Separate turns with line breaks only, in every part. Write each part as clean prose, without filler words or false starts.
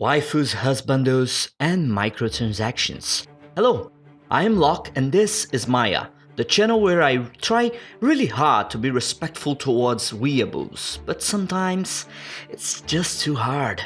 waifus, husbandos, and microtransactions. Hello, I am Locke and this is Maya, the channel where I try really hard to be respectful towards weeaboos, but sometimes it's just too hard.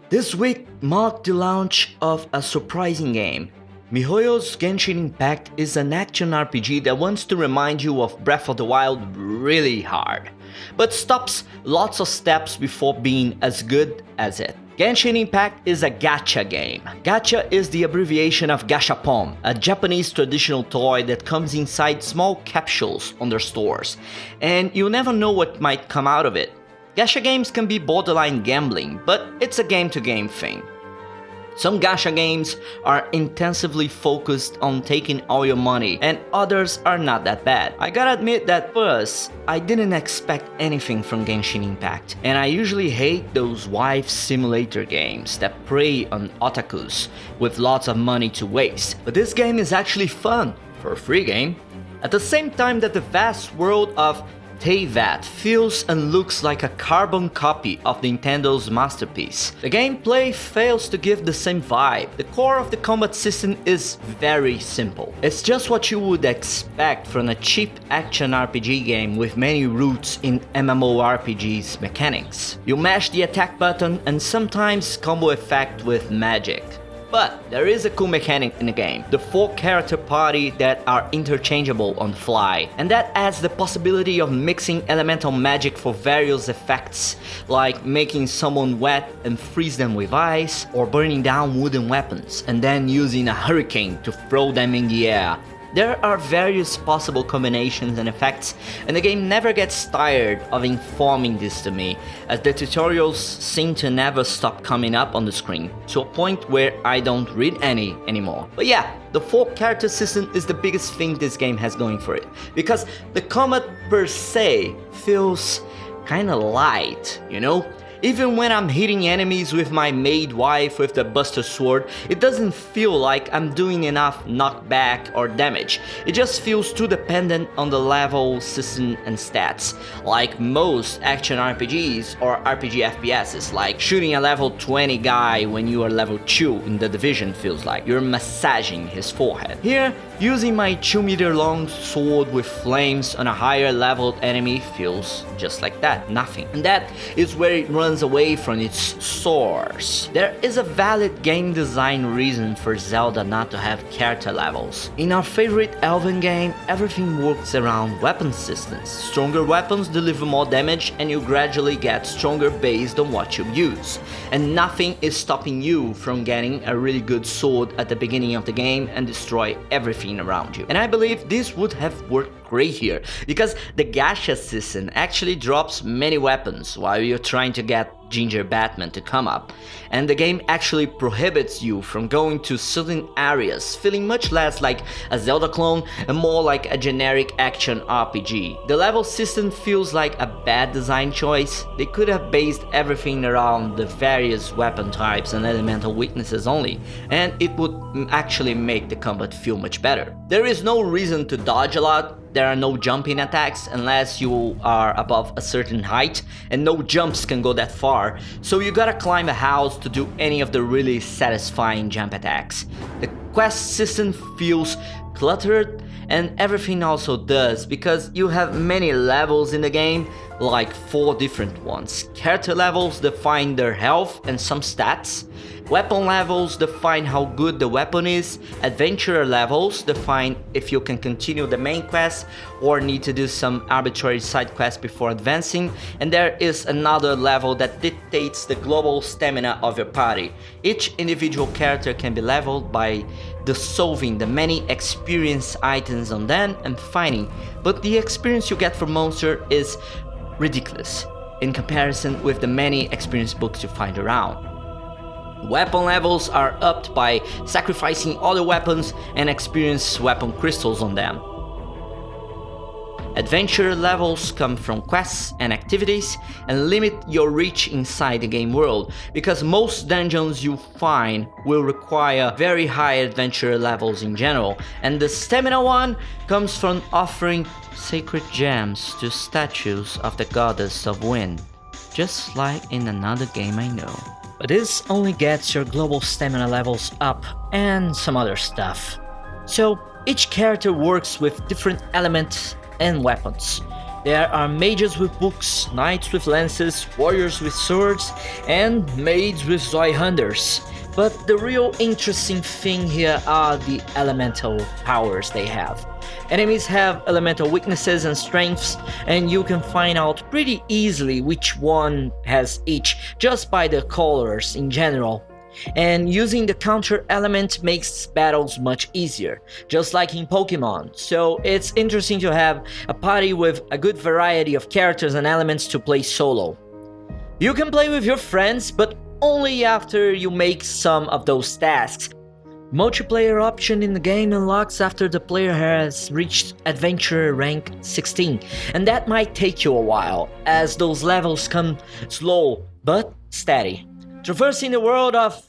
This week marked the launch of a surprising game. MiHoYo's Genshin Impact is an action RPG that wants to remind you of Breath of the Wild really hard, but stops lots of steps before being as good as it. Genshin Impact is a gacha game. Gacha is the abbreviation of gashapon, a Japanese traditional toy that comes inside small capsules on their stores, and you never know what might come out of it. Gacha games can be borderline gambling, but it's a game-to-game thing. Some gacha games are intensively focused on taking all your money, and others are not that bad. I gotta admit that first, I didn't expect anything from Genshin Impact, and I usually hate those wife simulator games that prey on otakus with lots of money to waste. But this game is actually fun, for a free game. At the same time that the vast world of Teyvat feels and looks like a carbon copy of Nintendo's masterpiece, the gameplay fails to give the same vibe. The core of the combat system is very simple. It's just what you would expect from a cheap action RPG game with many roots in MMORPG's mechanics. You mash the attack button and sometimes combo effect with magic. But there is a cool mechanic in the game, the 4-character party that are interchangeable on the fly, and that adds the possibility of mixing elemental magic for various effects, like making someone wet and freeze them with ice, or burning down wooden weapons and then using a hurricane to throw them in the air. There are various possible combinations and effects, and the game never gets tired of informing this to me, as the tutorials seem to never stop coming up on the screen, to a point where I don't read any anymore. But yeah, the 4-character system is the biggest thing this game has going for it, because the combat per se feels kinda light, you know? Even when I'm hitting enemies with my maid wife with the Buster Sword, it doesn't feel like I'm doing enough knockback or damage. It just feels too dependent on the level, system, and stats, like most action RPGs or RPG FPSs, like shooting a level 20 guy when you are level 2 in The Division feels like you're massaging his forehead. Here, using my 2-meter long sword with flames on a higher leveled enemy feels just like that, nothing. And that is where it runs away from its source. There is a valid game design reason for Zelda not to have character levels. In our favorite Elven game, everything works around weapon systems. Stronger weapons deliver more damage and you gradually get stronger based on what you use. And nothing is stopping you from getting a really good sword at the beginning of the game and destroy everything around you. And I believe this would have worked great here, because the gacha system actually drops many weapons while you're trying to get Ginger Batman to come up, and the game actually prohibits you from going to certain areas, feeling much less like a Zelda clone and more like a generic action RPG. The level system feels like a bad design choice. They could have based everything around the various weapon types and elemental weaknesses only, and it would actually make the combat feel much better. There is no reason to dodge a lot. There are no jumping attacks unless you are above a certain height, and no jumps can go that far, so you gotta climb a house to do any of the really satisfying jump attacks. The quest system feels cluttered, and everything also does, because you have many levels in the game, like 4 different ones. Character levels define their health and some stats. Weapon levels define how good the weapon is. Adventurer levels define if you can continue the main quest or need to do some arbitrary side quests before advancing. And there is another level that dictates the global stamina of your party. Each individual character can be leveled by dissolving the many experience items on them and fighting, but the experience you get from monster is ridiculous in comparison with the many experience books you find around. Weapon levels are upped by sacrificing other weapons and experience weapon crystals on them. Adventure levels come from quests and activities and limit your reach inside the game world, because most dungeons you find will require very high adventure levels in general, and the stamina one comes from offering sacred gems to statues of the goddess of wind, just like in another game I know. but this only gets your global stamina levels up and some other stuff. So each character works with different elements and weapons. There are mages with books, knights with lances, warriors with swords, and maids with Zweihanders. But the real interesting thing here are the elemental powers they have. Enemies have elemental weaknesses and strengths, and you can find out pretty easily which one has each just by the colors in general. And using the counter element makes battles much easier, just like in Pokemon. So it's interesting to have a party with a good variety of characters and elements to play solo. You can play with your friends, but only after you make some of those tasks. Multiplayer option in the game unlocks after the player has reached Adventurer rank 16, and that might take you a while, as those levels come slow but steady. Traversing the world of...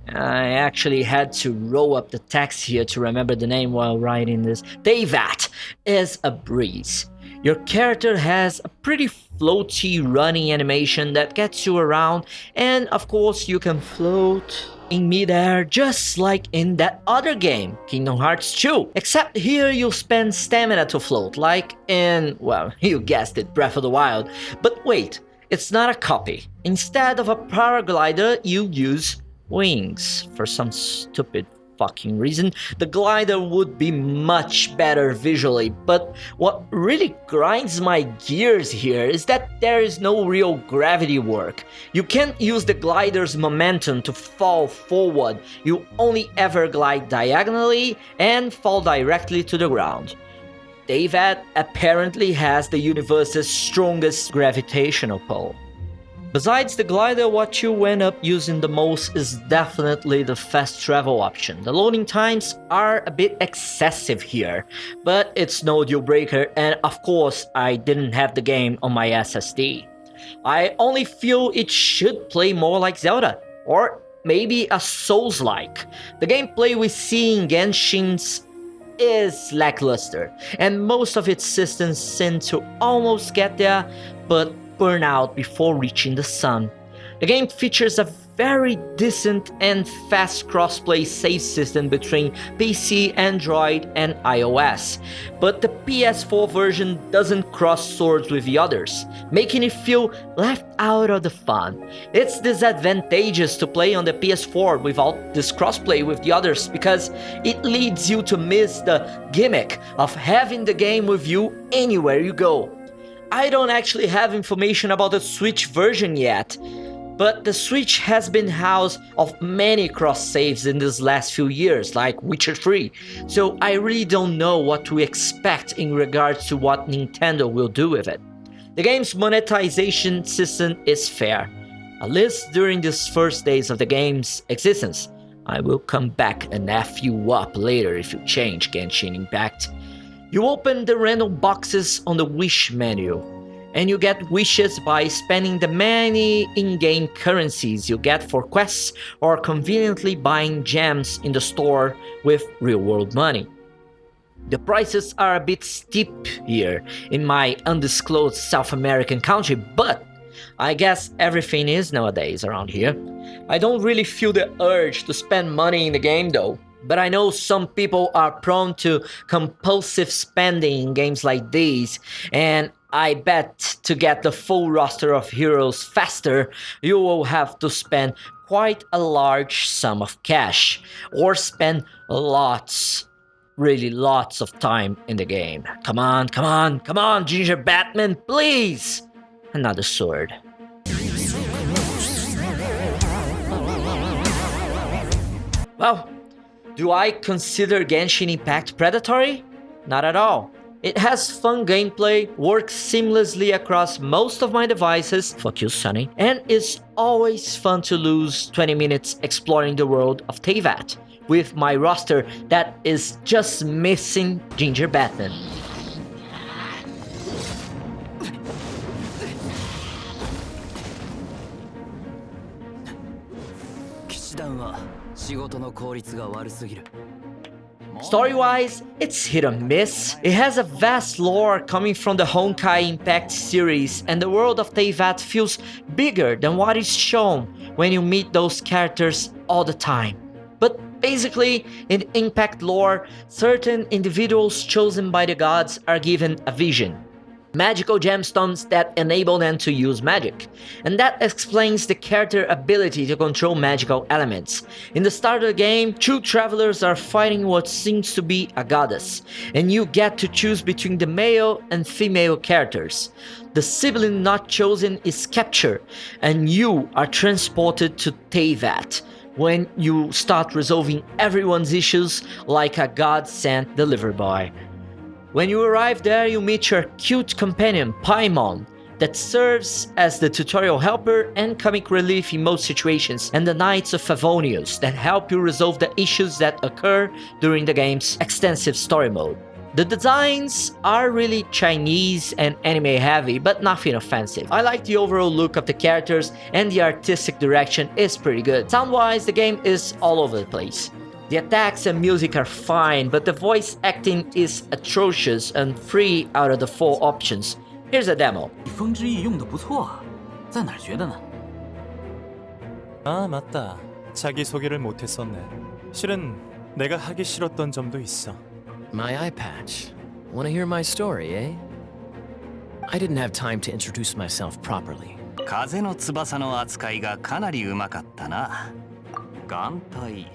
I actually had to roll up the text here to remember the name while writing this. Teyvat is a breeze. Your character has a pretty floaty running animation that gets you around, and of course you can float in midair just like in that other game, Kingdom Hearts 2. Except here you'll spend stamina to float, like in, well, you guessed it, Breath of the Wild. But wait, it's not a copy. Instead of a paraglider, you use wings. For some stupid fucking reason, the glider would be much better visually, but what really grinds my gears here is that there is no real gravity work. You can't use the glider's momentum to fall forward, you only ever glide diagonally and fall directly to the ground. Teyvat apparently has the universe's strongest gravitational pull. Besides the glider, what you end up using the most is definitely the fast travel option. The loading times are a bit excessive here, but it's no deal breaker, and of course I didn't have the game on my SSD. I only feel it should play more like Zelda, or maybe a Souls-like. The gameplay we see in Genshin's is lackluster, and most of its systems seem to almost get there, but burn out before reaching the sun. The game features a very decent and fast crossplay save system between PC, Android, and iOS, but the PS4 version doesn't cross swords with the others, making it feel left out of the fun. It's disadvantageous to play on the PS4 without this crossplay with the others because it leads you to miss the gimmick of having the game with you anywhere you go. I don't actually have information about the Switch version yet, but the Switch has been house of many cross-saves in these last few years, like Witcher 3, so I really don't know what to expect in regards to what Nintendo will do with it. The game's monetization system is fair, at least during these first days of the game's existence. I will come back and F you up later if you change Genshin Impact. You open the random boxes on the wish menu, and you get wishes by spending the many in-game currencies you get for quests or conveniently buying gems in the store with real-world money. The prices are a bit steep here in my undisclosed South American country, but I guess everything is nowadays around here. I don't really feel the urge to spend money in the game though. But I know some people are prone to compulsive spending in games like these, and I bet to get the full roster of heroes faster, you will have to spend quite a large sum of cash, or spend lots, really lots of time in the game. Come on, come on, come on, Ginger Batman, please! Another sword. Well, do I consider Genshin Impact predatory? Not at all. It has fun gameplay, works seamlessly across most of my devices, fuck you Sonny, and it's always fun to lose 20 minutes exploring the world of Teyvat, with my roster that is just missing Ginger Batman. Story-wise, it's hit or miss. It has a vast lore coming from the Honkai Impact series, and the world of Teyvat feels bigger than what is shown, when you meet those characters all the time. But basically, in Impact lore, certain individuals chosen by the gods are given a vision. Magical gemstones that enable them to use magic. And that explains the character ability to control magical elements. In the start of the game, two travelers are fighting what seems to be a goddess, and you get to choose between the male and female characters. The sibling not chosen is captured, and you are transported to Teyvat, when you start resolving everyone's issues like a god-sent delivery boy. When you arrive there, you meet your cute companion, Paimon, that serves as the tutorial helper and comic relief in most situations, and the Knights of Favonius that help you resolve the issues that occur during the game's extensive story mode. The designs are really Chinese and anime heavy, but nothing offensive. I like the overall look of the characters, and the artistic direction is pretty good. Sound-wise, the game is all over the place. The attacks and music are fine, but the voice acting is atrocious and 3 out of the 4 options. Here's a demo.
风之翼用得不错，在哪儿学的呢？
아, 맞다. 자기소개를 못했었네. 실은 내가 하기 싫었던 점도 있어.
My eye patch. Want to hear my story, eh? I didn't have time to introduce myself properly.
風の翼の扱いがかなりうまかったな。眼帯。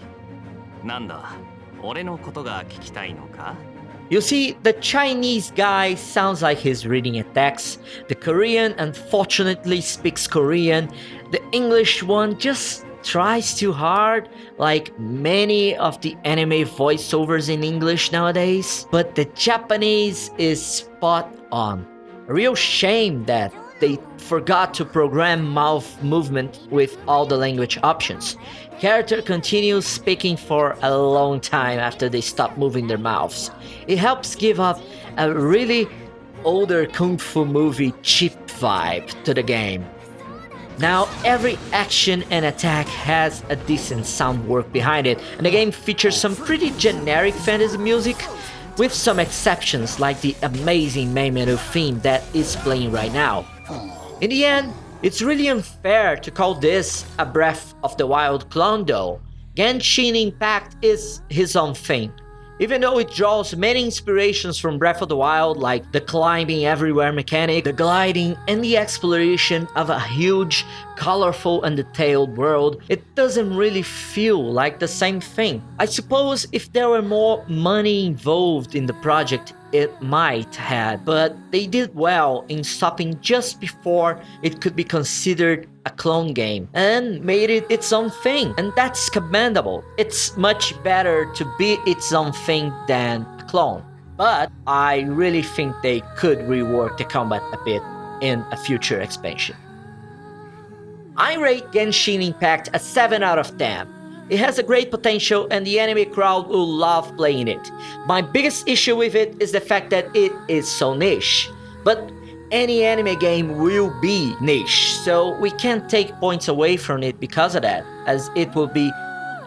なんだ、俺のことが聞きたいのか？
You see, the Chinese guy sounds like he's reading a text. The Korean unfortunately speaks Korean. The English one just tries too hard, like many of the anime voiceovers in English nowadays. But the Japanese is spot on. A real shame that they forgot to program mouth movement with all the language options. Character continues speaking for a long time after they stop moving their mouths. It helps give up a really older kung fu movie cheap vibe to the game. Now, every action and attack has a decent sound work behind it, and the game features some pretty generic fantasy music, with some exceptions like the amazing main menu theme that is playing right now. In the end, it's really unfair to call this a Breath of the Wild clone though. Genshin Impact is his own thing. Even though it draws many inspirations from Breath of the Wild, like the climbing everywhere mechanic, the gliding, and the exploration of a huge, colorful and detailed world, it doesn't really feel like the same thing. I suppose if there were more money involved in the project, it might have, but they did well in stopping just before it could be considered a clone game and made it its own thing, and that's commendable. It's much better to be its own thing than a clone, but I really think they could rework the combat a bit in a future expansion. I rate Genshin Impact a 7 out of 10. It has a great potential and the anime crowd will love playing it. My biggest issue with it is the fact that it is so niche. But any anime game will be niche, so we can't take points away from it because of that, as it will be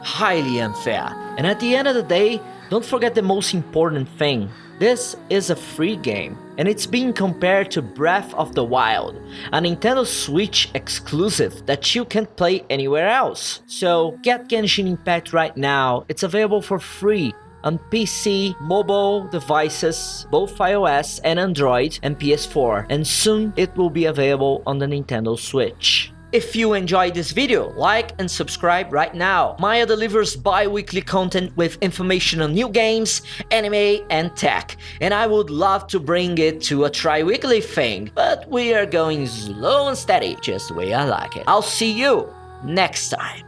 highly unfair. And at the end of the day, don't forget the most important thing. This is a free game, and it's being compared to Breath of the Wild, a Nintendo Switch exclusive that you can't play anywhere else. So get Genshin Impact right now. It's available for free on PC, mobile devices, both iOS and Android, and PS4, and soon it will be available on the Nintendo Switch. If you enjoyed this video, like and subscribe right now. Maya delivers bi-weekly content with information on new games, anime, and tech, and I would love to bring it to a tri-weekly thing, but we are going slow and steady, just the way I like it. I'll see you next time.